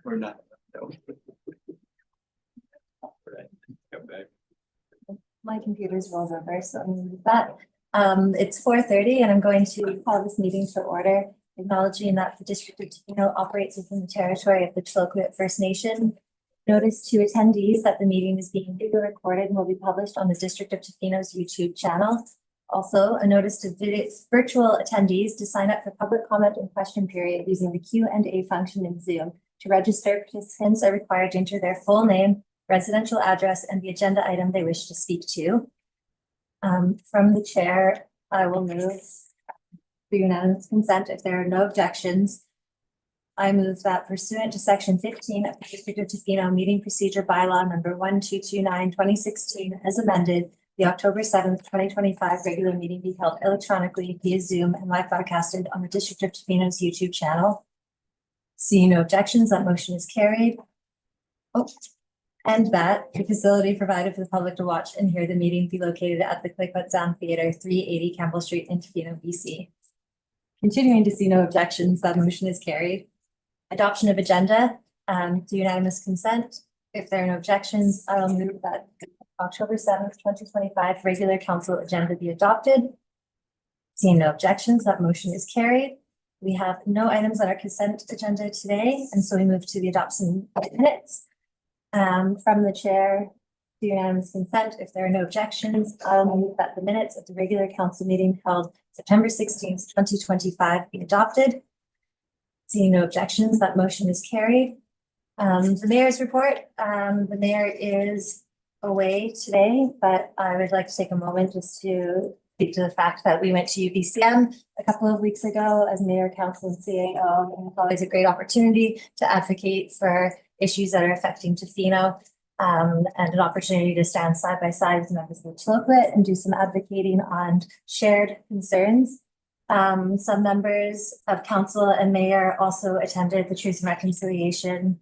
We're not. No. Right. Go back. My computer's rolled over, so I'm gonna move that. It's 4:30 and I'm going to call this meeting to order, acknowledging that the District of Tofino operates within the territory of the Tla-o-qui-aht First Nation. Notice to attendees that the meeting is being video recorded and will be published on the District of Tofino's YouTube channel. Also, a notice to virtual attendees to sign up for public comment and question period using the Q&A function in Zoom. To register, participants are required to enter their full name, residential address, and the agenda item they wish to speak to. From the chair, I will move for unanimous consent if there are no objections. I move that pursuant to section 15 of the District of Tofino meeting procedure bylaw number 1229/2016 as amended, the October 7th, 2025 regular meeting be held electronically via Zoom and live broadcasted on the District of Tofino's YouTube channel. Seeing no objections, that motion is carried. And that the facility provided for the public to watch and hear the meeting be located at the Tla-o-qui-aht Theatre, 380 Campbell Street in Tofino BC. Continuing to see no objections, that motion is carried. Adoption of agenda, to unanimous consent. If there are no objections, I will move that October 7th, 2025 regular council agenda be adopted. Seeing no objections, that motion is carried. We have no items on our consent agenda today, and so we move to the adoption of minutes. From the chair, to unanimous consent, if there are no objections, I'll move that the minutes of the regular council meeting held September 16th, 2025 be adopted. Seeing no objections, that motion is carried. The mayor's report, the mayor is away today, but I would like to take a moment just to speak to the fact that we went to UBCM a couple of weeks ago as mayor, council, and CAO, and it's always a great opportunity to advocate for issues that are affecting Tofino, and an opportunity to stand side by side with members of the Tla-o-qui-aht and do some advocating on shared concerns. Some members of council and mayor also attended the Truth and Reconciliation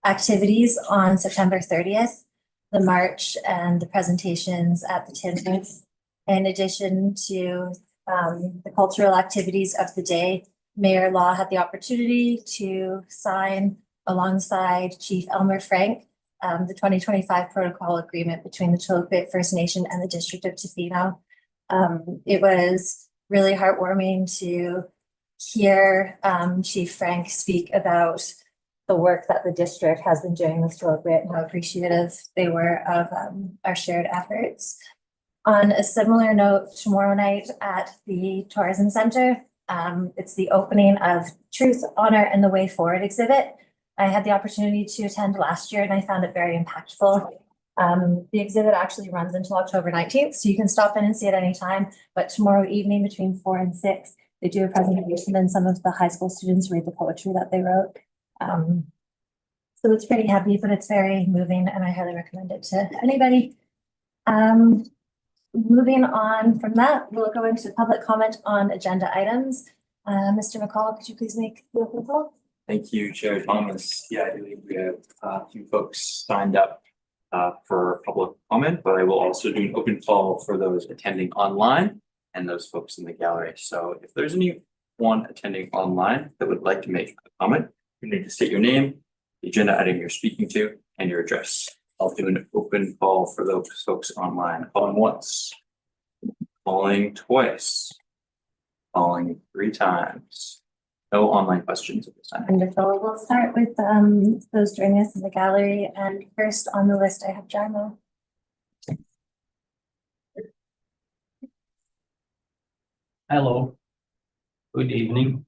activities on September 30th, the march and the presentations at the Timbers. In addition to the cultural activities of the day, Mayor Law had the opportunity to sign alongside Chief Elmer Frank the 2025 protocol agreement between the Tla-o-qui-aht First Nation and the District of Tofino. It was really heartwarming to hear Chief Frank speak about the work that the district has been doing with Tla-o-qui-aht and how appreciative they were of our shared efforts. On a similar note, tomorrow night at the Tourism Center, it's the opening of Truth, Honor, and the Way Forward exhibit. I had the opportunity to attend last year and I found it very impactful. The exhibit actually runs until October 19th, so you can stop in and see it anytime. But tomorrow evening between 4 and 6, they do a presentation and some of the high school students read the poetry that they wrote. So it's pretty heavy, but it's very moving and I highly recommend it to anybody. Moving on from that, we'll go into public comment on agenda items. Mr. McCall, could you please make the open call? Thank you, Chair Thomas. Yeah, I believe we have a few folks signed up for public comment, but I will also do an open call for those attending online and those folks in the gallery. So if there's anyone attending online that would like to make a comment, you need to state your name, the agenda item you're speaking to, and your address. I'll do an open call for those folks online. Calling once, calling twice, calling 3 times. No online questions at this time. Wonderful. We'll start with those joining us in the gallery. And first on the list, I have Jarmo. Hello. Good evening.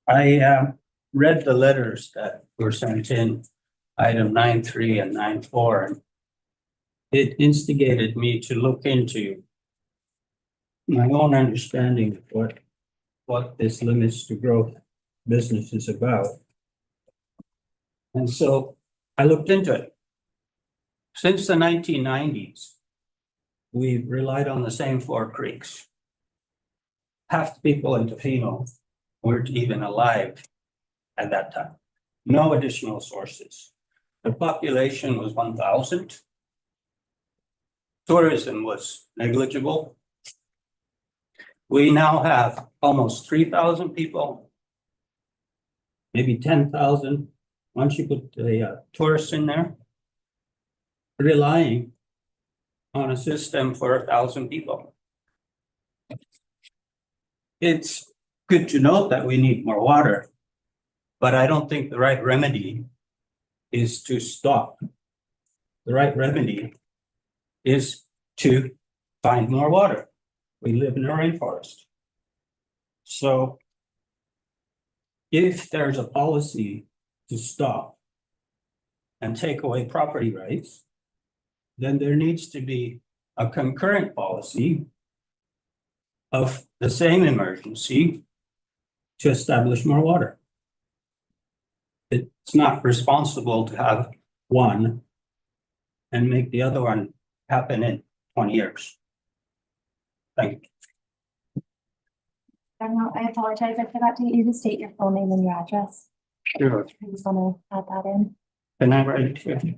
I read the letters that were sent in, item 9.3 and 9.4, and it instigated me to look into my own understanding of what this limits to growth business is about. And so I looked into it. Since the 1990s, we've relied on the same 4 creeks. Half the people in Tofino weren't even alive at that time. No additional sources. The population was 1,000. Tourism was negligible. We now have almost 3,000 people, maybe 10,000, once you put the tourists in there, relying on a system for 1,000 people. It's good to note that we need more water, but I don't think the right remedy is to stop. The right remedy is to find more water. We live in a rainforest. So if there's a policy to stop and take away property rights, then there needs to be a concurrent policy of the same emergency to establish more water. It's not responsible to have one and make the other one happen in 20 years. Thank you. I apologize. I forgot to get you to state your full name and your address. Sure. I just want to add that in. Can I write it to you?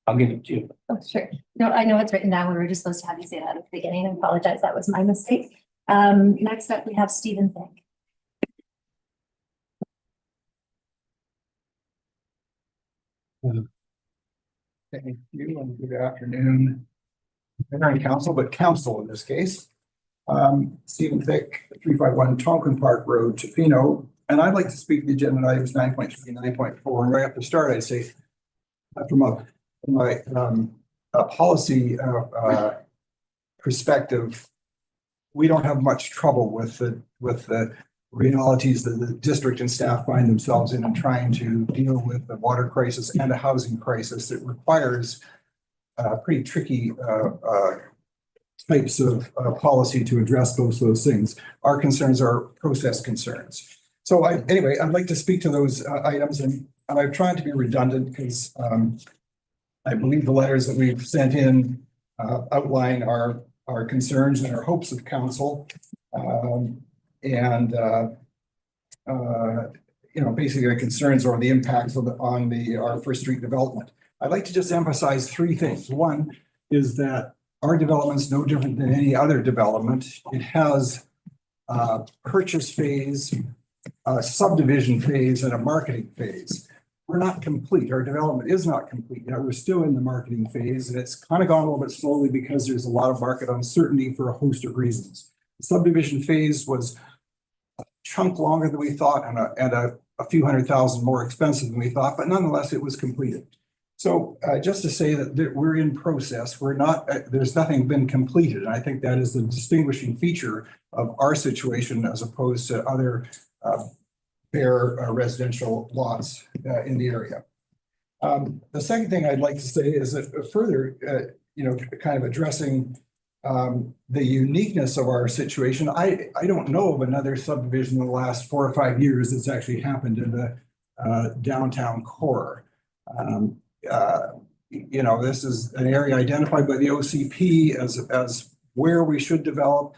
I'll give it to you. Oh, sure. No, I know it's written down. We were just supposed to have you say that at the beginning. I apologize. That was my mistake. Next up, we have Stephen Thicke. Thank you and good afternoon. Not council, but council in this case. Stephen Thicke, 351 Tonkin Park Road, Tofino. And I'd like to speak to the agenda items 9.3 and 9.4. And right off the start, I'd say from a policy perspective, we don't have much trouble with the realities that the district and staff find themselves in trying to deal with the water crisis and a housing crisis that requires pretty tricky types of policy to address both those things. Our concerns are process concerns. So anyway, I'd like to speak to those items, and I've tried to be redundant because I believe the letters that we've sent in outline our concerns and our hopes of council. Basically the concerns or the impacts on our First Street development. I'd like to just emphasize three things. One is that our development is no different than any other development. It has a purchase phase, a subdivision phase, and a marketing phase. We're not complete. Our development is not complete yet. We're still in the marketing phase, and it's kind of gone a little bit slowly because there's a lot of market uncertainty for a host of reasons. The subdivision phase was a chunk longer than we thought and a few $100,000 more expensive than we thought, but nonetheless, it was completed. So just to say that we're in process, we're not, there's nothing been completed. And I think that is the distinguishing feature of our situation as opposed to other bare residential lots in the area. The second thing I'd like to say is that further, kind of addressing the uniqueness of our situation. I don't know of another subdivision in the last 4 or 5 years that's actually happened in the downtown core. This is an area identified by the OCP as where we should develop.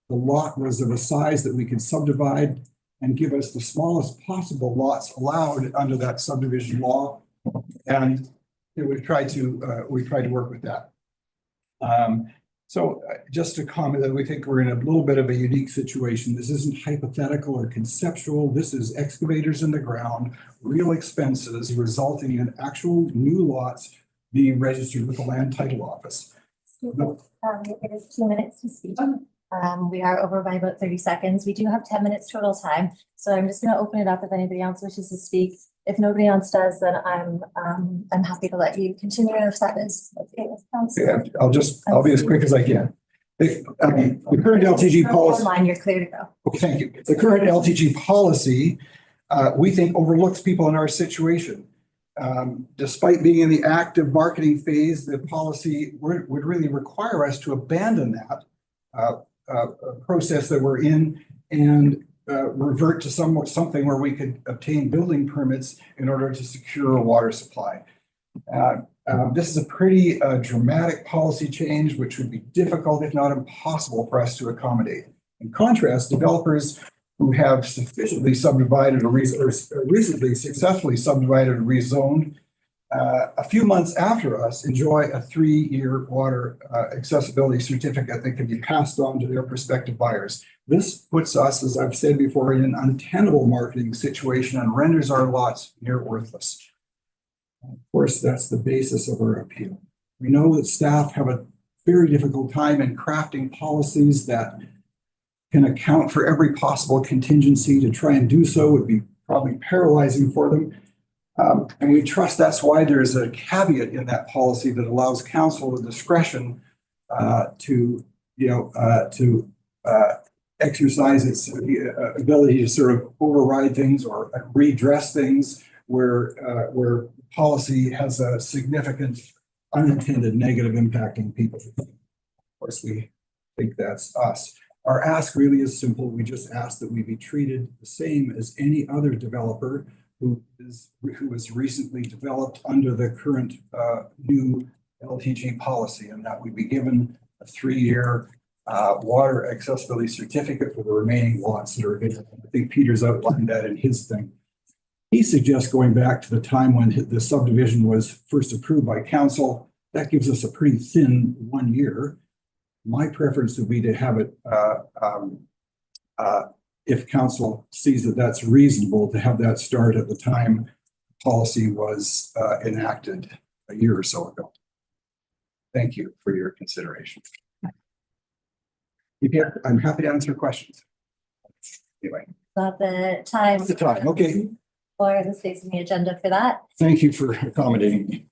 The lot was of a size that we could subdivide and give us the smallest possible lots allowed under that subdivision law. And we tried to work with that. So just to comment that we think we're in a little bit of a unique situation. This isn't hypothetical or conceptual. This is excavators in the ground, real expenses resulting in actual new lots being registered with the land title office. It is 2 minutes to speak. We are over by about 30 seconds. We do have 10 minutes total time. So I'm just going to open it up if anybody else wishes to speak. If nobody else does, then I'm happy to let you continue if that is okay with council. Yeah, I'll be as quick as I can. The current LTG policy. Line, you're clear to go. Okay, thank you. The current LTG policy, we think overlooks people in our situation. Despite being in the active marketing phase, the policy would really require us to abandon that process that we're in and revert to something where we could obtain building permits in order to secure a water supply. This is a pretty dramatic policy change, which would be difficult, if not impossible, for us to accommodate. In contrast, developers who have sufficiently subdivided or recently successfully subdivided and rezoned a few months after us enjoy a 3-year water accessibility certificate that can be passed on to their prospective buyers. This puts us, as I've said before, in an untenable marketing situation and renders our lots near worthless. Of course, that's the basis of our appeal. We know that staff have a very difficult time in crafting policies that can account for every possible contingency. To try and do so would be probably paralyzing for them. And we trust that's why there's a caveat in that policy that allows council the discretion to exercise its ability to sort of override things or redress things where policy has a significant unintended negative impact on people. Of course, we think that's us. Our ask really is simple. We just ask that we be treated the same as any other developer who was recently developed under the current new LTG policy, and that we be given a 3-year water accessibility certificate for the remaining lots that are available. I think Peter's outlined that in his thing. He suggests going back to the time when the subdivision was first approved by council. That gives us a pretty thin 1 year. My preference would be to have it, if council sees that that's reasonable, to have that start at the time policy was enacted a year or so ago. Thank you for your consideration. I'm happy to answer questions. Anyway. Got the time. What's the time? Okay. Or the space in the agenda for that. Thank you for accommodating me.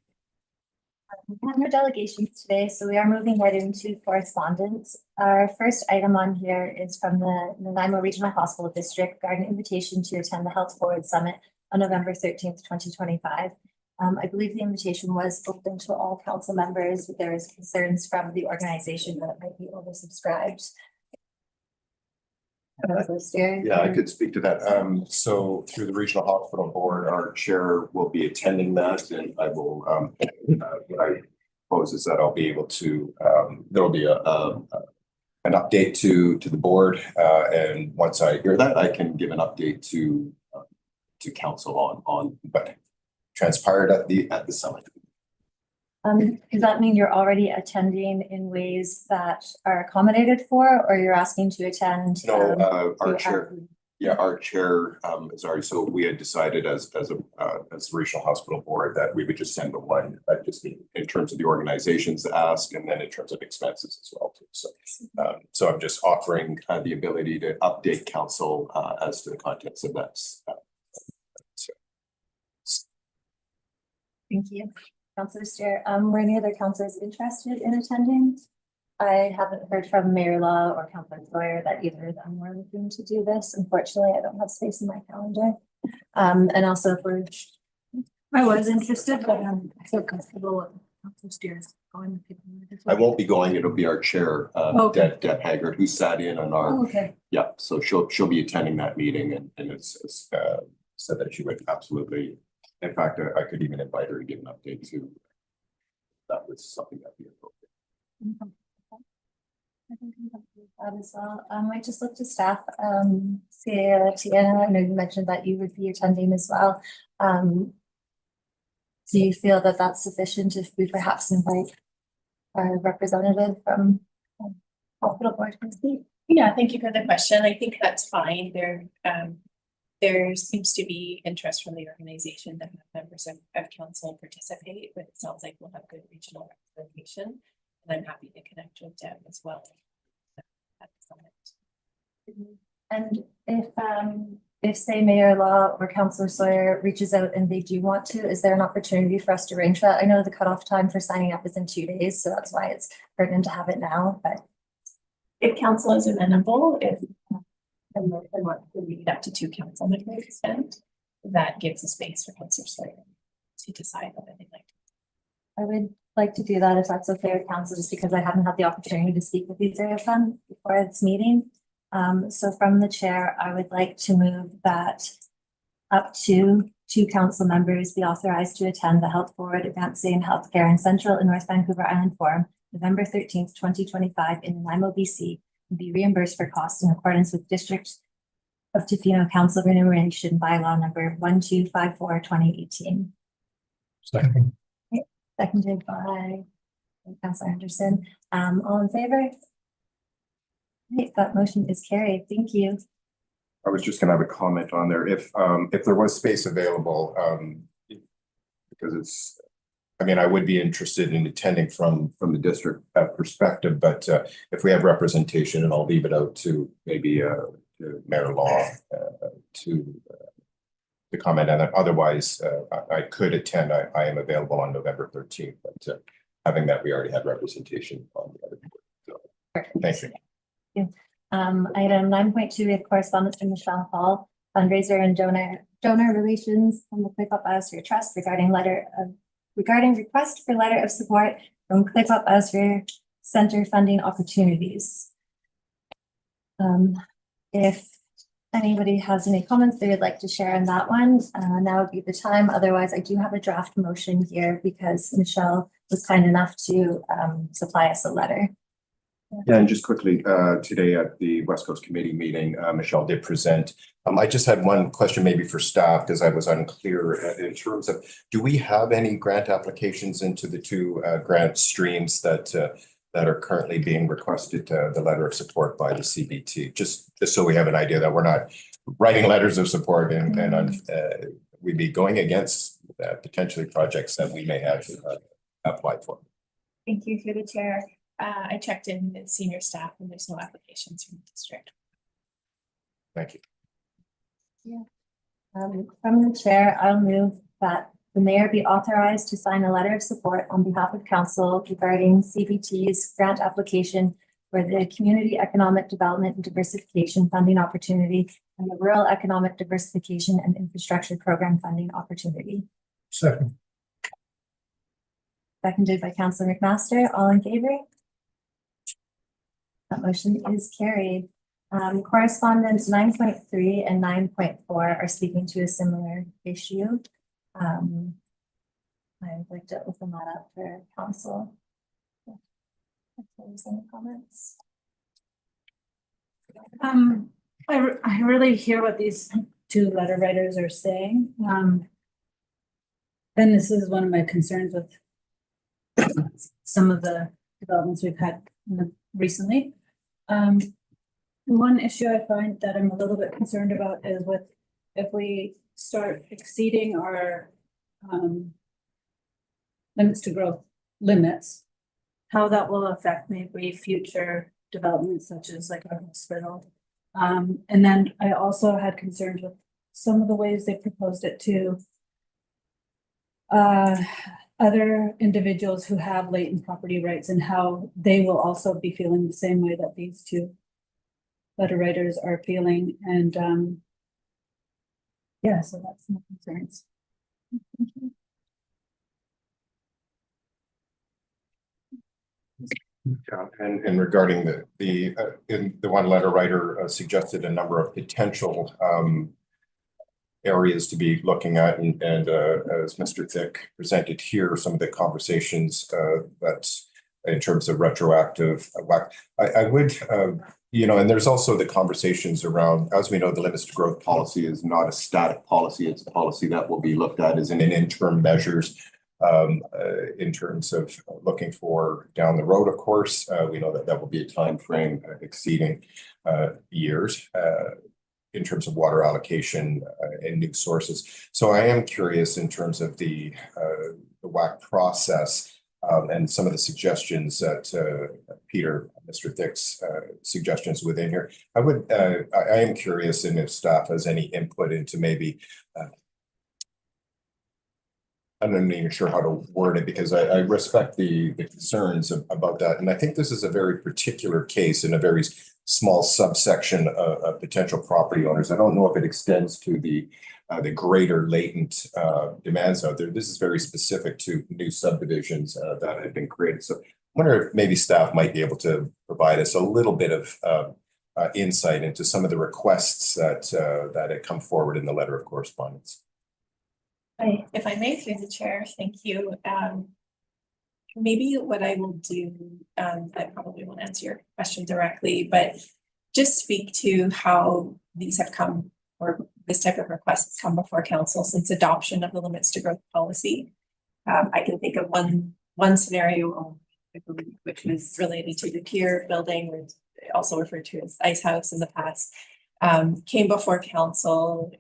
We have no delegations today, so we are moving right into correspondence. Our first item on here is from the Nanaimo Regional Hospital District regarding an invitation to attend the Health Forward Summit on November 13th, 2025. I believe the invitation was open to all council members, but there is concerns from the organization that it might be oversubscribed. Yeah, I could speak to that. So through the Regional Hospital Board, our chair will be attending that, and I will, what I propose is that I'll be able to, there'll be an update to the board, and once I hear that, I can give an update to council on what transpired at the summit. Does that mean you're already attending in ways that are accommodated for, or you're asking to attend? No, our chair. Yeah, our chair is already. So we had decided as the Regional Hospital Board that we would just send the one. Just in terms of the organizations ask, and then in terms of expenses as well too. So I'm just offering the ability to update council as to the contents of that. Thank you. Councillor Steer, were any other councillors interested in attending? I haven't heard from Mayor Law or Campbell Lawyer that either of them were looking to do this. Unfortunately, I don't have space in my calendar. And also I was interested, but I'm so comfortable with Councillor Steer's going. I won't be going. It'll be our chair, Deb Haggard, who sat in on our. Oh, okay. Yeah, so she'll be attending that meeting, and it's said that she would absolutely. In fact, I could even invite her to give an update too. That was something that'd be appropriate. I think I'm happy with that as well. I just looked at staff. Tiana, I know you mentioned that you would be attending as well. Do you feel that that's sufficient if we perhaps invite our representative from Hospital Board to speak? Yeah, thank you for the question. I think that's fine. There seems to be interest from the organization that members of council participate, but it sounds like we'll have good regional representation. And I'm happy to connect with Deb as well at the summit. And if say Mayor Law or Councillor Sawyer reaches out and they do want to, is there an opportunity for us to arrange that? I know the cutoff time for signing up is in 2 days, so that's why it's pertinent to have it now. But if council is amenable, if and want to read up to 2 council members, and that gives a space for Councillor Sawyer to decide whether they'd like to. I would like to do that if that's okay with council, just because I haven't had the opportunity to speak with either of them before this meeting. So from the chair, I would like to move that up to 2 council members be authorized to attend the Health Forward Advancing Healthcare in Central and North Vancouver Island Forum, November 13th, 2025 in Nanaimo, BC, and be reimbursed for costs in accordance with District of Tofino Council Remuneration Bylaw number 1254/2018. Second. Seconded by Councillor Anderson. All in favor? Right, that motion is carried. Thank you. I was just gonna have a comment on there. If there was space available, because it's, I mean, I would be interested in attending from the district perspective, but if we have representation, and I'll leave it out to maybe to Mayor Law to comment on that. Otherwise, I could attend. I am available on November 13th, but having that, we already had representation on the other. So, thank you. Item 9.2, we have correspondence from Michelle Hall, fundraiser and donor relations from the Q&amp Biosphere Trust regarding request for letter of support from Q&amp Biosphere Center funding opportunities. If anybody has any comments they would like to share on that one, now would be the time. Otherwise, I do have a draft motion here because Michelle was kind enough to supply us a letter. Yeah, and just quickly, today at the West Coast Committee meeting, Michelle did present. I just had one question maybe for staff because I was unclear in terms of, do we have any grant applications into the two grant streams that are currently being requested, the letter of support by the CBT? Just so we have an idea that we're not writing letters of support and we'd be going against potentially projects that we may have applied for. Thank you through the chair. I checked in with senior staff and there's no applications from the district. Thank you. From the chair, I'll move that the mayor be authorized to sign a letter of support on behalf of council regarding CBT's grant application for the Community Economic Development and Diversification Funding Opportunity and the Rural Economic Diversification and Infrastructure Program Funding Opportunity. Second. Seconded by Councillor McMaster. All in favor? That motion is carried. Correspondence 9.3 and 9.4 are speaking to a similar issue. I would like to open that up for council. If there's any comments. I really hear what these two letter writers are saying. And this is one of my concerns with some of the developments we've had recently. One issue I find that I'm a little bit concerned about is with if we start exceeding our limits to growth limits, how that will affect maybe future developments such as like our hospital. And then I also had concerns with some of the ways they proposed it to other individuals who have latent property rights and how they will also be feeling the same way that these two letter writers are feeling. And yeah, so that's my concerns. Yeah, and regarding the one letter writer suggested a number of potential areas to be looking at, and as Mr. Thicke presented here, some of the conversations that in terms of retroactive I would and there's also the conversations around, as we know, the limits to growth policy is not a static policy. It's a policy that will be looked at as an interim measures in terms of looking for down the road. Of course, we know that will be a time frame exceeding years in terms of water allocation and new sources. So I am curious in terms of the WAC process and some of the suggestions that Mr. Thicke's suggestions within here. I am curious, and if staff has any input into maybe I'm not even sure how to word it, because I respect the concerns about that. And I think this is a very particular case in a very small subsection of potential property owners. I don't know if it extends to the greater latent demands out there. This is very specific to new subdivisions that have been created. So I wonder if maybe staff might be able to provide us a little bit of insight into some of the requests that had come forward in the letter of correspondence. If I may, through the chair, thank you. Maybe what I will do, I probably won't answer your question directly, but just speak to how these have come, or this type of request has come before council since adoption of the limits to growth policy. I can think of one scenario, I believe, which was related to the pier building, also referred to as Ice House in the past, came before council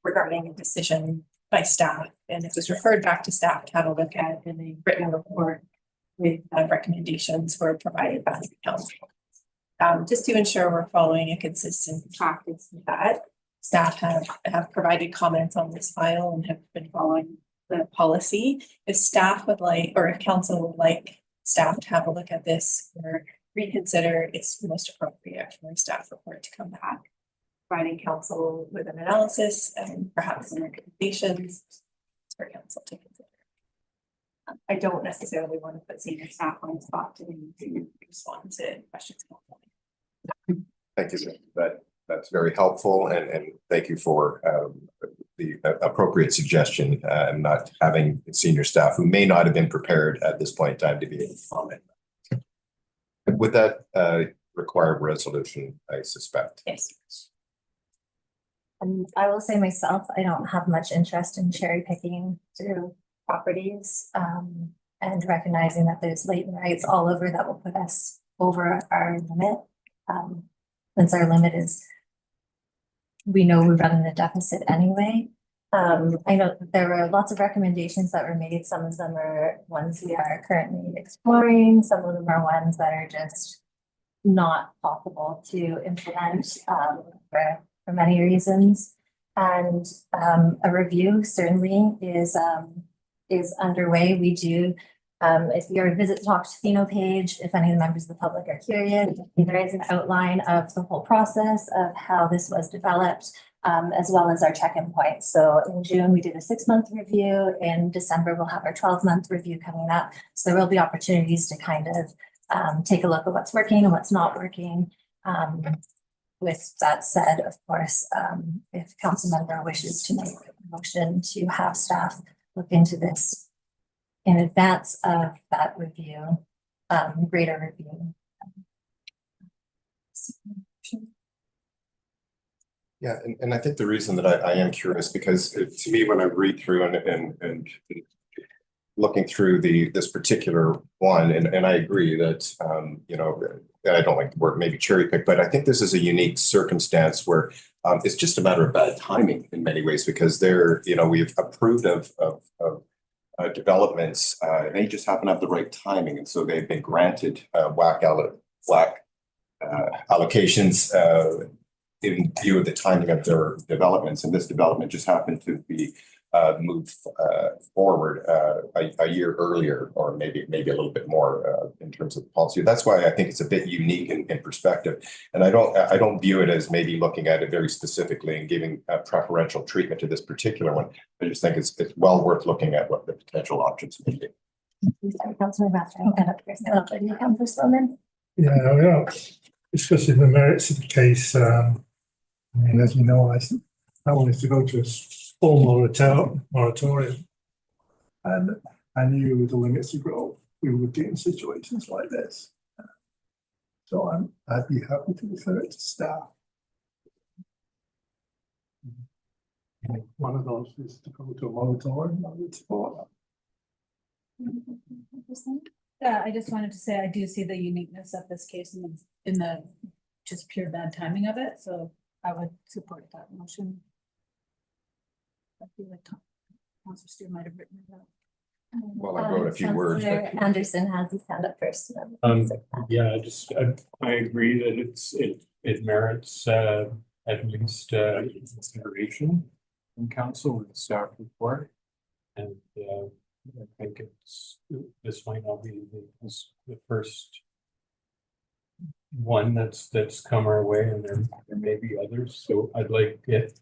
regarding a decision by staff, and it was referred back to staff to have a look at, and a written report with recommendations were provided back to council. Just to ensure we're following a consistent practice with that, staff have provided comments on this file and have been following the policy. If staff would like, or if council would like staff to have a look at this or reconsider, it's most appropriate for a staff report to come back, providing council with an analysis and perhaps some recommendations for council to consider. I don't necessarily want to put senior staff on the spot to respond to questions. Thank you. That's very helpful, and thank you for the appropriate suggestion, not having senior staff who may not have been prepared at this point in time to be able to comment. Would that require resolution, I suspect? Yes. And I will say myself, I don't have much interest in cherry picking through properties, and recognizing that there's latent rights all over that will put us over our limit. Since our limit is, we know we're running a deficit anyway. I know that there were lots of recommendations that were made. Some of them are ones we are currently exploring. Some of them are ones that are just not possible to implement for many reasons. And a review certainly is underway. We do, if you visit the Talk Tofino page, if any of the members of the public are curious, there is an outline of the whole process of how this was developed, as well as our check-in points. So in June, we did a 6-month review. In December, we'll have our 12-month review coming up. So there will be opportunities to kind of take a look at what's working and what's not working. With that said, of course, if council member wishes to make a motion to have staff look into this in advance of that review, greater review. Yeah, and I think the reason that I am curious, because to me, when I read through and looking through this particular one, and I agree that, you know, I don't like the word maybe cherry pick, but I think this is a unique circumstance where it's just a matter of bad timing in many ways, because you know, we've approved of developments, and they just happen to have the right timing, and so they've been granted WAC allocations in view of the timing of their developments, and this development just happened to be moved forward a year earlier, or maybe a little bit more in terms of the policy. That's why I think it's a bit unique in perspective, and I don't view it as maybe looking at it very specifically and giving preferential treatment to this particular one. I just think it's well worth looking at what the potential options may be. Sorry, Councilor Rathray, and up first, and Councilor Sloman. Yeah, we are discussing the merits of the case. I mean, as you know, I wanted to go to a full moratorium, and I knew with the limits of growth we would get in situations like this. So I'd be happy to refer it to staff. One of those is to go to a moratorium. I would support that. Yeah, I just wanted to say I do see the uniqueness of this case in the just pure bad timing of it, so I would support that motion. I feel like Councilor Steele might have written it out. Well, I wrote a few words. Councilor Anderson has his hand up first. Yeah, I agree that it merits at least consideration from council with the staff report. And I think this might not be the first one that's come our way, and there may be others. So I'd like it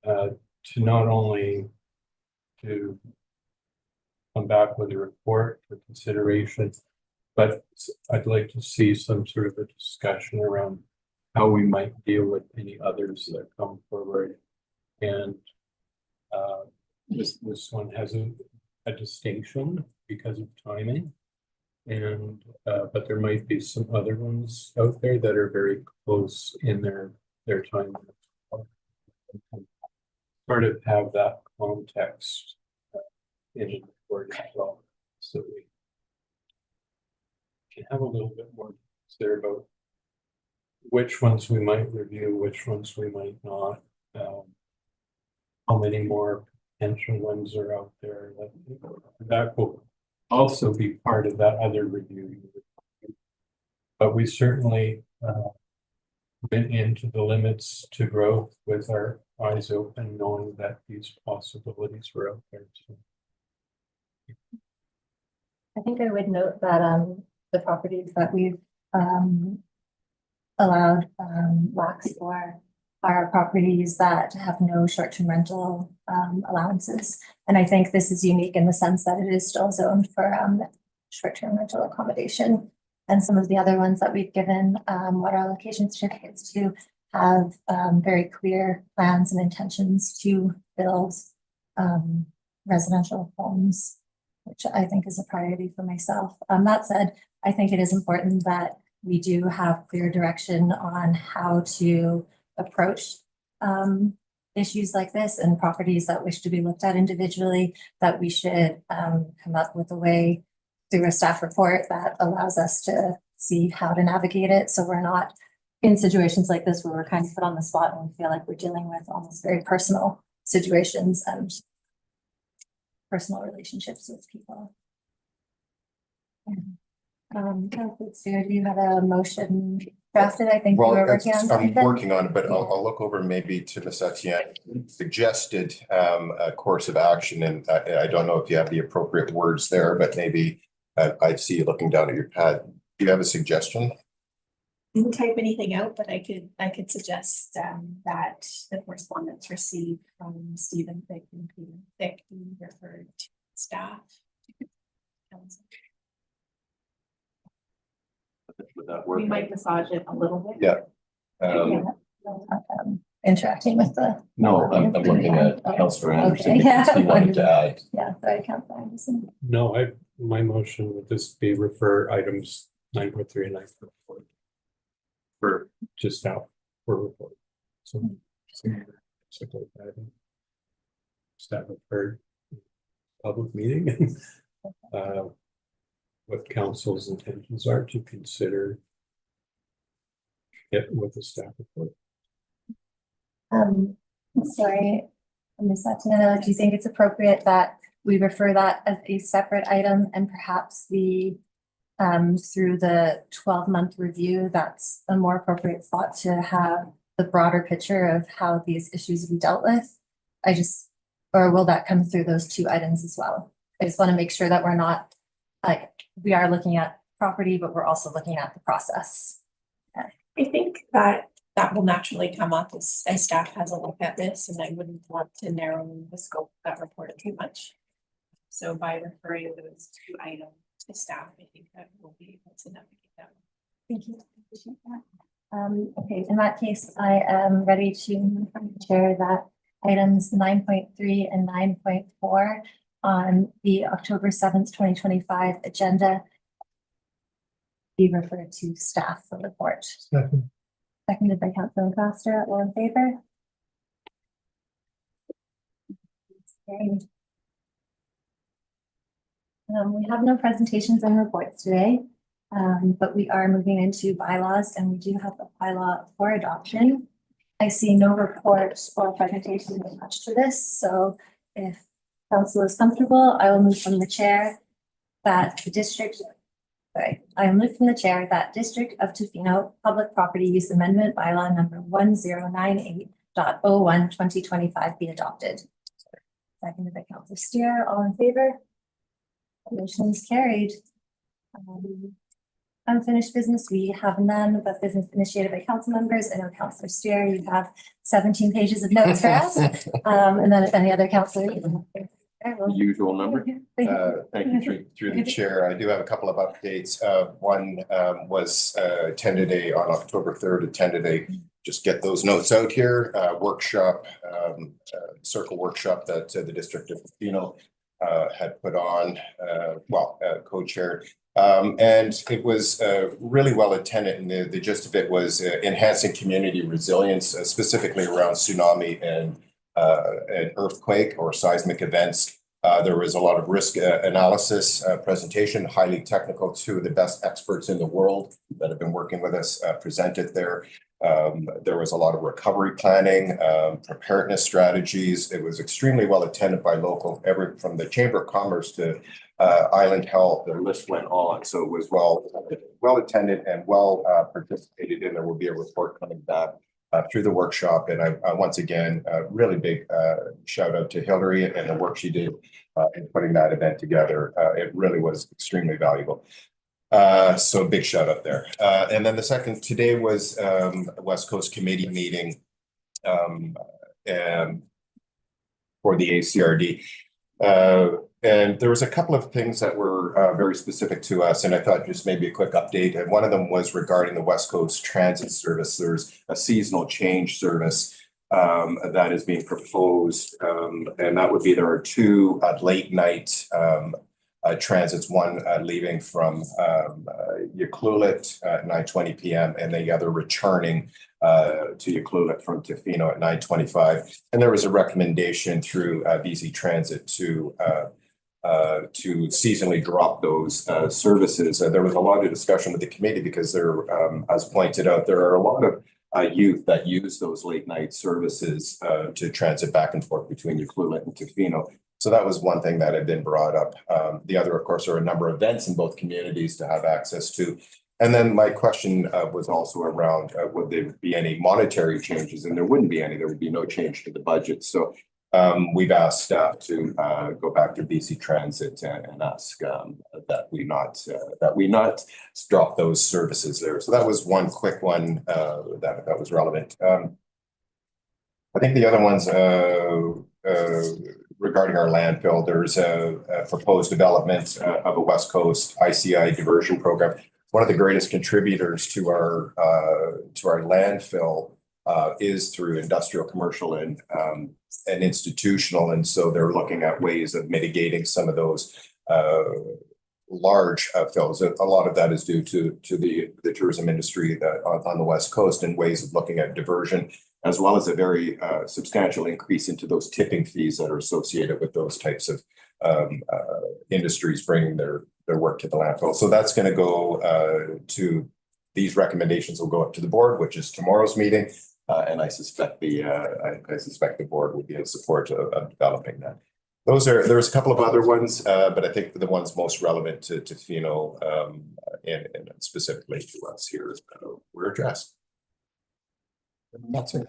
to not only to come back with a report for consideration, but I'd like to see some sort of a discussion around how we might deal with any others that come forward. And this one has a distinction because of timing, and but there might be some other ones out there that are very close in their time. Sort of have that context in the report as well, so we can have a little bit more to consider about which ones we might review, which ones we might not. How many more potential ones are out there, that will also be part of that other review. But we certainly went into the limits to growth with our eyes open, knowing that these possibilities were out there. So I think I would note that the properties that we've allowed wax for are properties that have no short-term rental allowances. And I think this is unique in the sense that it is still zoned for short-term rental accommodation. And some of the other ones that we've given water allocation certificates to have very clear plans and intentions to build residential homes, which I think is a priority for myself. That said, I think it is important that we do have clear direction on how to approach issues like this and properties that wish to be looked at individually, that we should come up with a way through a staff report that allows us to see how to navigate it. So we're not in situations like this where we're kind of put on the spot and we feel like we're dealing with almost very personal situations and personal relationships with people. Councilor Steer, do you have a motion drafted? I think you Well, were working on I'm something. working on it, but I'll look over maybe to Ms. Etienne suggested a course of action, and I don't know if you have the appropriate words there, but maybe I see you looking down at your pad. Do you have a suggestion? Didn't type anything out, but I could suggest that the correspondence received from Stephen Thicke and Peter Thicke be referred to staff. Council. Would that work? We might massage it a little bit. Yeah. Interacting with the. No, I'm looking at Councillor Anderson. Okay, yeah. He wanted to add. Yeah, sorry, Councilor Anderson. no, my motion would just be refer items 9.3 and 9.4 for just staff for report. So staff have heard public meeting. What council's intentions are to consider it with the staff report. Sorry, Ms. Etienne, do you think it's appropriate that we refer that as a separate item and perhaps the through the 12-month review, that's a more appropriate spot to have the broader picture of how these issues will be dealt with? Or will that come through those two items as well? I just want to make sure that we're not, like, we are looking at property, but we're also looking at the process. I think that will naturally come up as staff has a look at this, and I wouldn't want to narrow the scope of that report too much. So by referring those two items to staff, I think that we'll be able to navigate that. Thank you. Appreciate that. Okay, in that case, I am ready to share that items 9.3 and 9.4 on the October 7th, 2025 agenda be referred to staff for report. Seconded by Councilor Costa. All in favor? Okay. We have no presentations and reports today, but we are moving into bylaws, and we do have a bylaw for adoption. I see no reports or presentation attached to this, so if council is comfortable, I will move from the chair that the district. I will move from the chair that District of Tofino Public Property Use Amendment Bylaw number 1098.01/2025 be adopted. Seconded by Councilor Steer. All in favor? Motion is carried. Unfinished business, we have none, but business initiated by council members. I know Councilor Steer, you have 17 pages of notes for us. And then if any other councilor. Usual number. Thank you through the chair. I do have a couple of updates. One was attended on October 3rd, attended a, just get those notes out here, workshop, circle workshop that the District of Tofino had put on, co-chaired. And it was really well attended, and the gist of it was enhancing community resilience, specifically around tsunami and an earthquake or seismic events. There was a lot of risk analysis presentation, highly technical. Two of the best experts in the world that have been working with us presented there. There was a lot of recovery planning, preparedness strategies. It was extremely well attended by local, from the Chamber of Commerce to Island Health. The list went on, so it was well attended and well participated in. There will be a report coming back through the workshop, and I once again really big shout out to Hillary and the work she did in putting that event together. It really was extremely valuable. So big shout out there. And then the second today was a West Coast Committee meeting and for the ACRD. And there was a couple of things that were very specific to us, and I thought just maybe a quick update. And one of them was regarding the West Coast Transit Service. There's a seasonal change service that is being proposed, and that would be there are two late night transits, one leaving from Ucluelet at 9:20 p.m. and the other returning to Ucluelet from Tofino at 9:25. And there was a recommendation through BC Transit to seasonally drop those services. There was a lot of discussion with the committee because there, as pointed out, there are a lot of youth that use those late night services to transit back and forth between Ucluelet and Tofino. So that was one thing that had been brought up. The other, of course, are a number of events in both communities to have access to. And then my question was also around, would there be any monetary changes? And there wouldn't be any, there would be no change to the budget. So we've asked staff to go back to BC Transit and ask that we not drop those services there. So that was one quick one that was relevant. I think the other ones regarding our landfill, there's a proposed development of a West Coast ICI diversion program. One of the greatest contributors to our landfill is through industrial, commercial, and institutional, and so they're looking at ways of mitigating some of those large fills. A lot of that is due to the tourism industry that on the West Coast, and ways of looking at diversion, as well as a very substantial increase into those tipping fees that are associated with those types of industries bringing their work to the landfill. So that's going to go to, these recommendations will go up to the board, which is tomorrow's meeting, and I suspect the board will be in support of developing that. There's a couple of other ones, but I think the ones most relevant to Tofino and specifically to us here were addressed. That's it.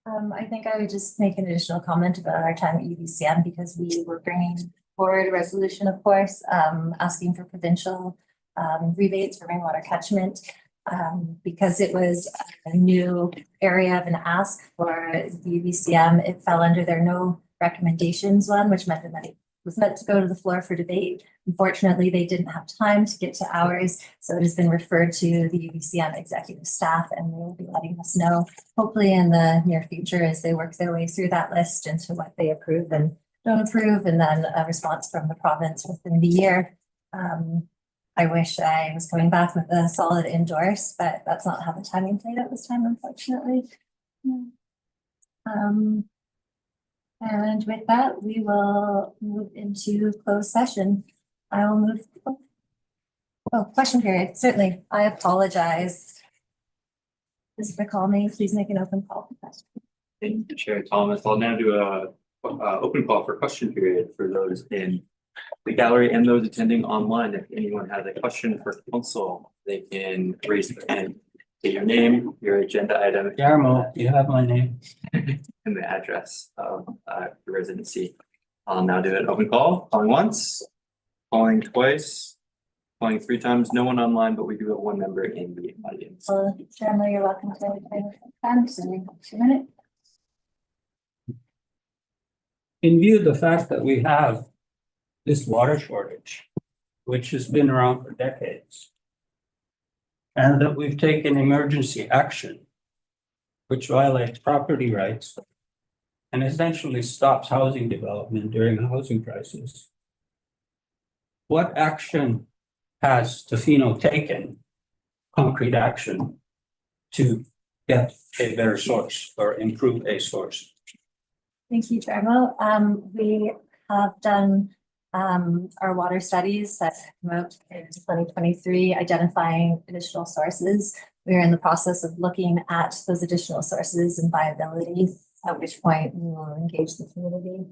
I think I would just make an additional comment about our time at UBCM, because we were bringing forward a resolution, of course, asking for provincial rebates for rainwater catchment, because it was a new area of an ask for the UBCM. It fell under their no recommendations one, which meant that it was meant to go to the floor for debate. Unfortunately, they didn't have time to get to ours, so it has been referred to the UBCM executive staff, and they will be letting us know, hopefully in the near future, as they work their way through that list into what they approve and don't approve, and then a response from the province within the year. I wish I was coming back with a solid endorse, but that's not how the timing played out this time, unfortunately. And with that, we will move into closed session. I will move. Oh, question period. Certainly. I apologize. Mr. McCall, please make an open call for question. Thank you, Chair Thomas. I'll now do a open call for question period for those in the gallery and those attending online. If anyone has a question for council, they can raise their hand. Say your name, your agenda item. Jarmo, you have my name. And the address of your residency. I'll now do an open call, calling once, calling twice, calling 3 times. No one online, but we do have 1 member in the audience. Chairman, you're welcome to so we have 2 minutes. In view of the fact that we have this water shortage, which has been around for decades, and that we've taken emergency action, which violates property rights and essentially stops housing development during a housing crisis. What action has Tofino taken, concrete action, to get a better source or improve a source? Thank you, Jarmo. We have done our water studies that came out in 2023, identifying additional sources. We are in the process of looking at those additional sources and viability, at which point we will engage the community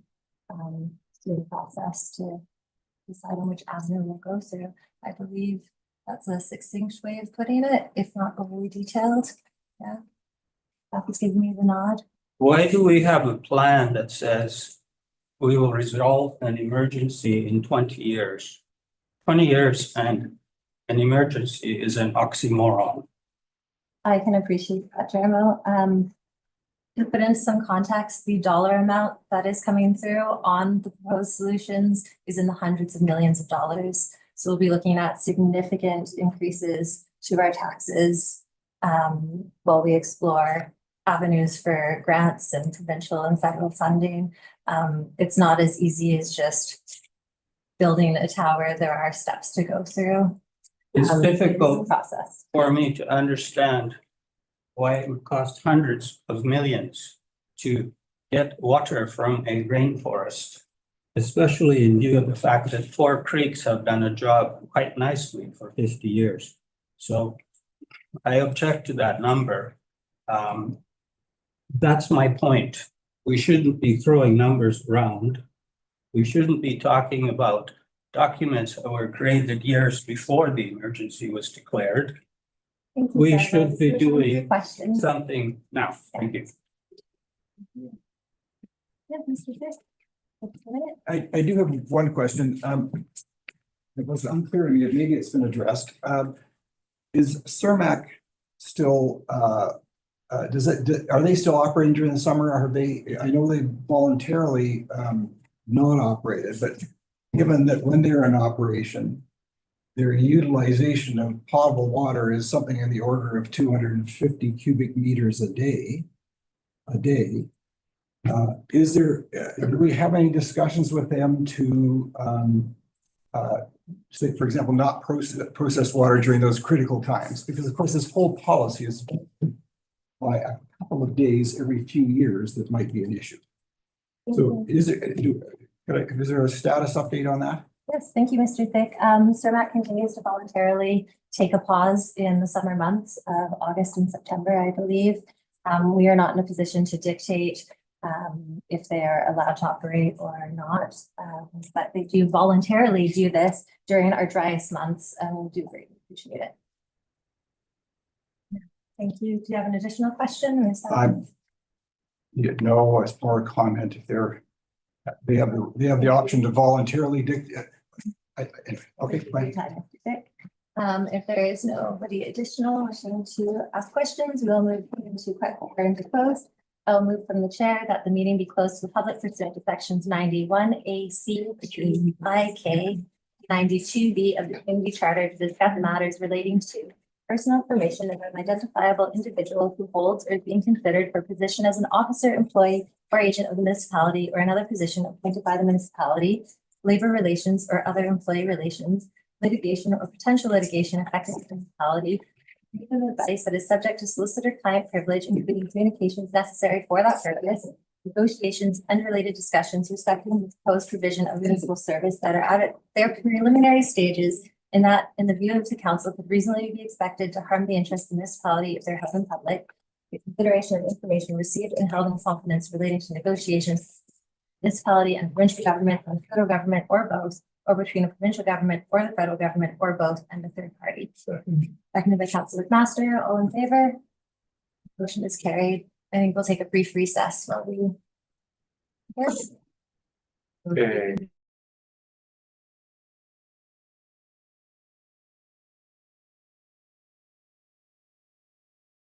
through the process to decide on which avenue we'll go through. I believe that's a succinct way of putting it, if not overly detailed. Yeah. That was giving me the nod. Why do we have a plan that says we will resolve an emergency in 20 years? 20 years and an emergency is an oxymoron. I can appreciate that, Jarmo. To put in some context, the dollar amount that is coming through on the proposed solutions is in the hundreds of millions of dollars. So we'll be looking at significant increases to our taxes while we explore avenues for grants and provincial and federal funding. It's not as easy as just building a tower. There are steps to go through. It's It's a difficult process. for me to understand why it would cost hundreds of millions to get water from a rainforest, especially in view of the fact that 4 creeks have done a job quite nicely for 50 years. So I object to that number. That's my point. We shouldn't be throwing numbers around. We shouldn't be talking about documents that were created years before the emergency was declared. Thank you, We Jarmo. should be Those are your doing questions. something now. Thank you. Yeah, Mr. Fisk. Just a minute. I do have one question. It was unclear to me, maybe it's been addressed. Is CERMAC still, are they still operating during the summer? Are they, I know they voluntarily not operated, but given that when they're in operation, their utilization of potable water is something in the order of 250 cubic meters a day. Is there, do we have any discussions with them to, say, for example, not process water during those critical times? Because of course, this whole policy is by a couple of days every few years that might be an issue. So is there a status update on that? Yes, thank you, Mr. Thicke. CERMAC continues to voluntarily take a pause in the summer months of August and September, I believe. We are not in a position to dictate if they are allowed to operate or not, but they do voluntarily do this during our driest months, and we do greatly appreciate it. Thank you. Do you have an additional question? Or is that... No, as for a comment, if they have the option to voluntarily dictate. Okay, fine. If there is nobody additional wishing to ask questions, we'll move into close. I'll move from the chair that the meeting be closed to the public pursuant to sections 91A(c) between IK 92B of the Community Charter to discuss matters relating to personal information of an identifiable individual who holds or is being considered for a position as an officer, employee, or agent of the municipality or another position appointed by the municipality, labor relations or other employee relations, litigation or potential litigation affecting the municipality, even advice that is subject to solicitor-client privilege, including communications necessary for that purpose, negotiations and related discussions respecting the proposed provision of municipal service that are at their preliminary stages, and that, in the view of the council, could reasonably be expected to harm the interest of the municipality if they're held in public. The consideration of information received and held in confidence relating to negotiations, municipality and provincial government, and the federal government, or both, or between a provincial government or the federal government, or both, and a third party. Seconded by Councillor McMaster. All in favor? Motion is carried. I think we'll take a brief recess while we. Okay.